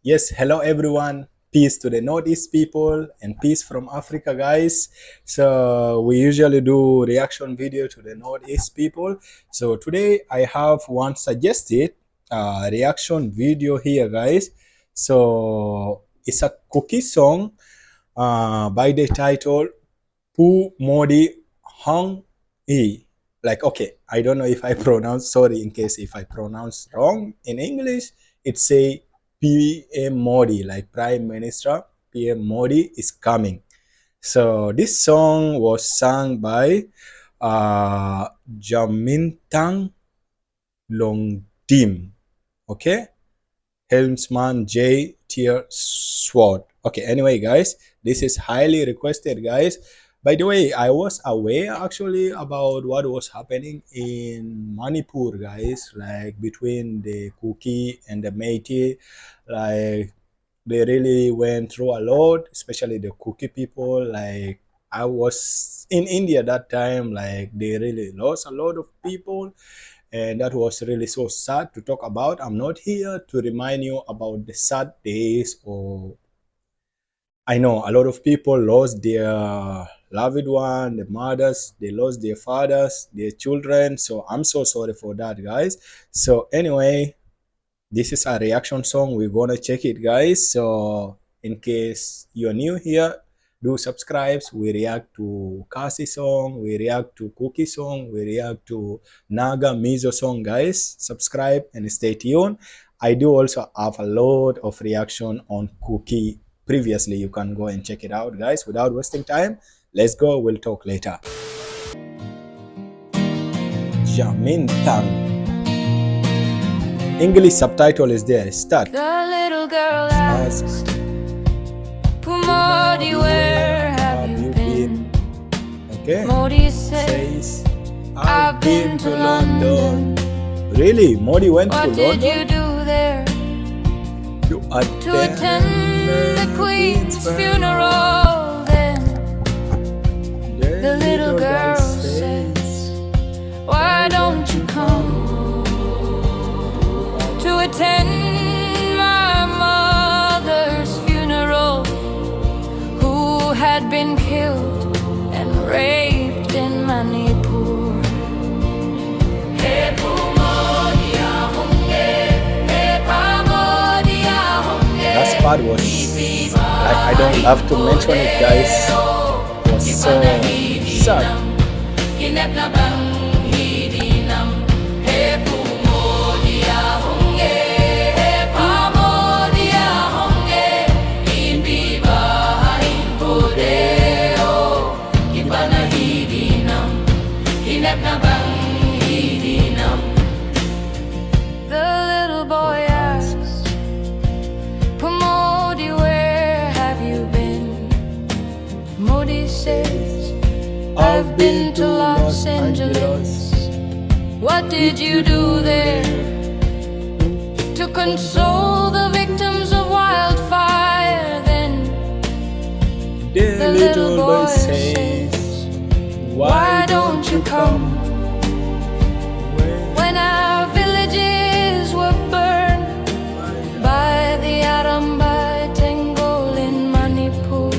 Yes, hello everyone. Peace to the Northeast people and peace from Africa, guys. So we usually do reaction video to the Northeast people. So today I have one suggested reaction video here, guys. So it's a cookie song by the title Pu Modi Hong E. Like, okay, I don't know if I pronounce, sorry in case if I pronounce wrong in English, it say PM Modi, like Prime Minister PM Modi is coming. So this song was sung by Jamminthang Lhungdim, okay? Helmsman J Tier Sword. Okay, anyway, guys, this is highly requested, guys. By the way, I was aware actually about what was happening in Manipur, guys, like between the Kuki and the Meitei. Like they really went through a lot, especially the Kuki people. Like I was in India that time, like they really lost a lot of people, and that was really so sad to talk about. I'm not here to remind you about the sad days, or I know a lot of people lost their loved one, the mothers, they lost their fathers, their children. So I'm so sorry for that, guys. So anyway, this is a reaction song. We're gonna check it, guys. So in case you're new here, do subscribe. We react to Kasi song, we react to Cookie song, we react to Naga Mizo song, guys. Subscribe and stay tuned. I do also have a lot of reaction on Cookie previously. You can go and check it out, guys. Without wasting time, let's go. We'll talk later. Jamminthang. English subtitle is there. Start. The little girl asked, Modi, where have you been? Okay. Modi says, I've been to London. Really? Modi went to What London? did you do there? To attend the Queen's funeral. Then the little girl says, why don't you come to attend my mother's funeral, who had been killed and raped in Manipur. That part was I don't have to mention it, guys. It was so sad. The little boy asks, Modi, where have you been? Modi says, I've been to Los Angeles. What did you do there? To console the victims of wildfire. Then the little boy says, why don't you come? When our villages were burned by the atom by Tengol in Manipur.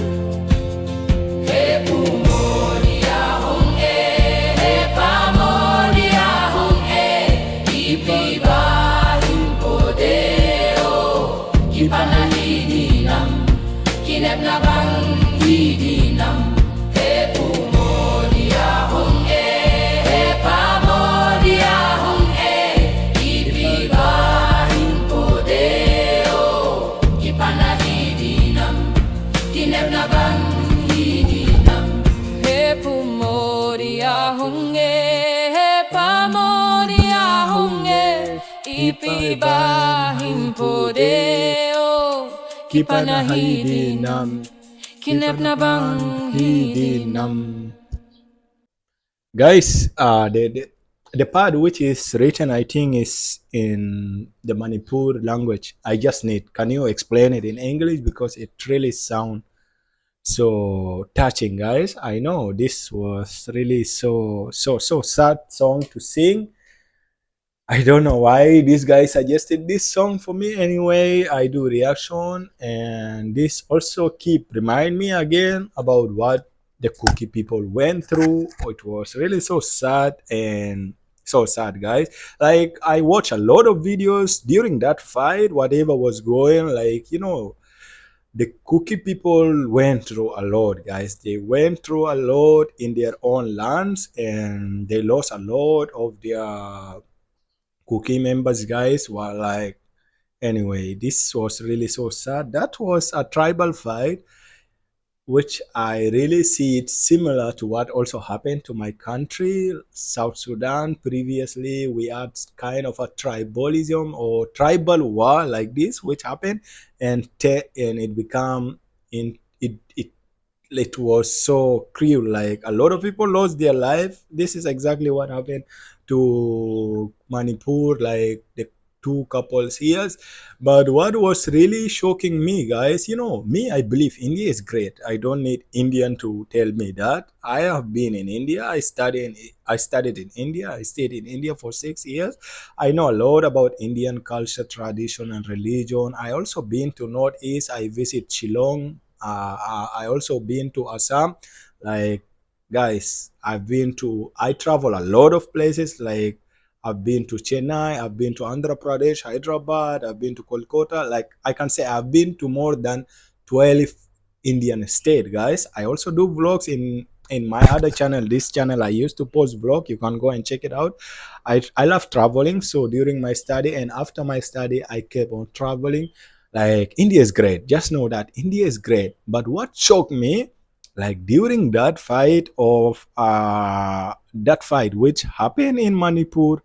Guys, the part which is written, I think, is in the Manipur language. I just need, can you explain it in English, because it really sounds so touching, guys. I know this was really so sad song to sing. I don't know why this guy suggested this song for me. Anyway, I do reaction, and this also keep remind me again about what the Cookie people went through. It was really so sad and so sad, guys. Like I watched a lot of videos during that fight, whatever was going. Like the Cookie people went through a lot, guys. They went through a lot in their own lands, and they lost a lot of their Cookie members, guys, were like, anyway, this was really so sad. That was a tribal fight, which I really see it similar to what also happened to my country, South Sudan. Previously, we had kind of a tribalism or tribal war like this, which happened, and it become in it was so cruel. Like a lot of people lost their life. This is exactly what happened to Manipur, like the two couples here. But what was really shocking me, guys, me, I believe India is great. I don't need Indian to tell me that. I have been in India. I studied in India. I stayed in India for 6 years. I know a lot about Indian culture, tradition, and religion. I also been to Northeast. I visit Shillong. I also been to Assam. Like, guys, I travel a lot of places. Like, I've been to Chennai, I've been to Andhra Pradesh, Hyderabad, I've been to Kolkata. Like, I can say I've been to more than 12 Indian state, guys. I also do vlogs in my other channel. This channel I used to post vlog. You can go and check it out. I love traveling. So during my study and after my study, I kept on traveling. Like, India is great. Just know that India is great. But what shocked me, like during that fight which happened in Manipur,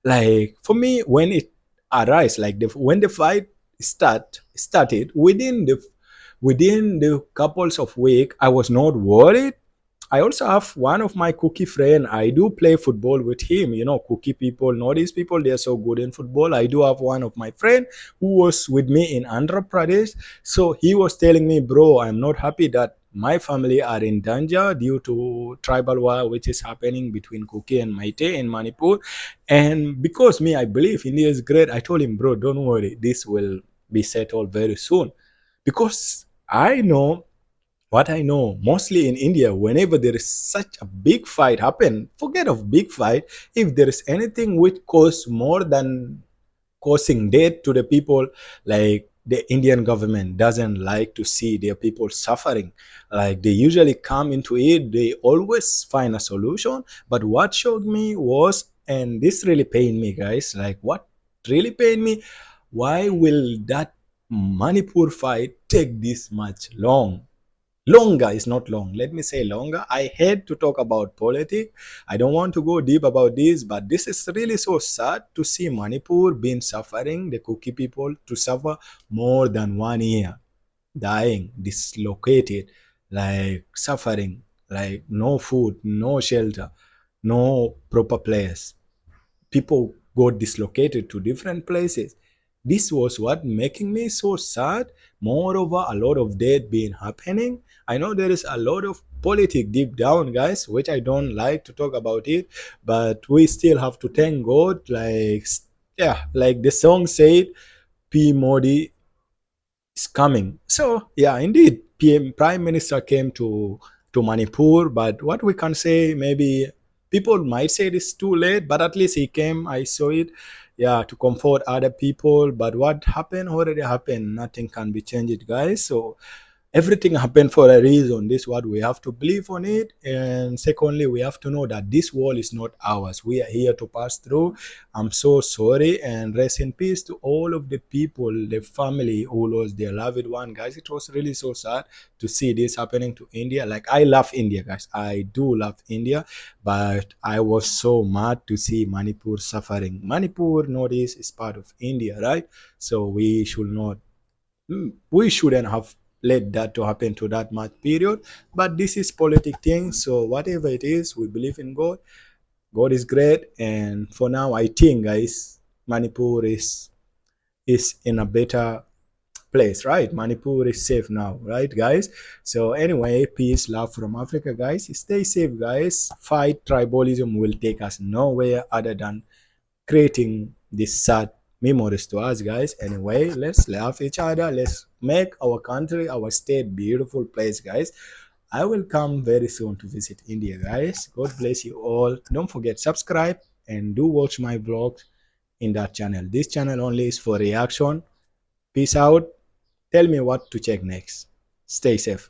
like for me, when it arise, like when the fight started, within the couples of week, I was not worried. I also have one of my Cookie friend. I do play football with him. Cookie people, Northeast people, they're so good in football. I do have one of my friend who was with me in Andhra Pradesh. So he was telling me, bro, I'm not happy that my family are in danger due to tribal war which is happening between Kuki and Meitei in Manipur. And because me, I believe India is great, I told him, bro, don't worry, this will be settled very soon. Because what I know, mostly in India, whenever there is such a big fight happen, forget of big fight, if there is anything which cause more than causing death to the people, like the Indian government doesn't like to see their people suffering. Like they usually come into it, they always find a solution. But what shocked me was, and this really pained me, guys, like what really pained me, why will that Manipur fight take this much longer? Is not long, let me say longer. I hate to talk about politics, I don't want to go deep about this, but this is really so sad to see Manipur being suffering, the Kuki people to suffer more than 1 year, dying, dislocated, like suffering, like no food, no shelter, no proper place. People got dislocated to different places. This was what making me so sad. Moreover, a lot of death being happening. I know there is a lot of politics deep down, guys, which I don't like to talk about it, but we still have to thank God. Like, yeah, like the song said, P Modi is coming. So yeah, indeed, Prime Minister came to Manipur, but what we can say, maybe people might say it's too late, but at least he came. I saw it, yeah, to comfort other people. But what happened already happened. Nothing can be changed, guys. So everything happened for a reason. This is what we have to believe on it. And secondly, we have to know that this world is not ours. We are here to pass through. I'm so sorry, and rest in peace to all of the people, the family who lost their loved one, guys. It was really so sad to see this happening to India. Like, I love India, guys. I do love India, but I was so mad to see Manipur suffering. Manipur, Northeast, is part of India, right? So we shouldn't have let that to happen to that much period. But this is politic thing, so whatever it is, we believe in God. God is great, and for now, I think, guys, Manipur is in a better place, right? Manipur is safe now, right, guys? So anyway, peace, love from Africa, guys. Stay safe, guys. Fight tribalism will take us nowhere other than creating these sad memories to us, guys. Anyway, let's love each other. Let's make our country, our state, beautiful place, guys. I will come very soon to visit India, guys. God bless you all. Don't forget subscribe and do watch my vlogs in that channel. This channel only is for reaction. Peace out. Tell me what to check next. Stay safe.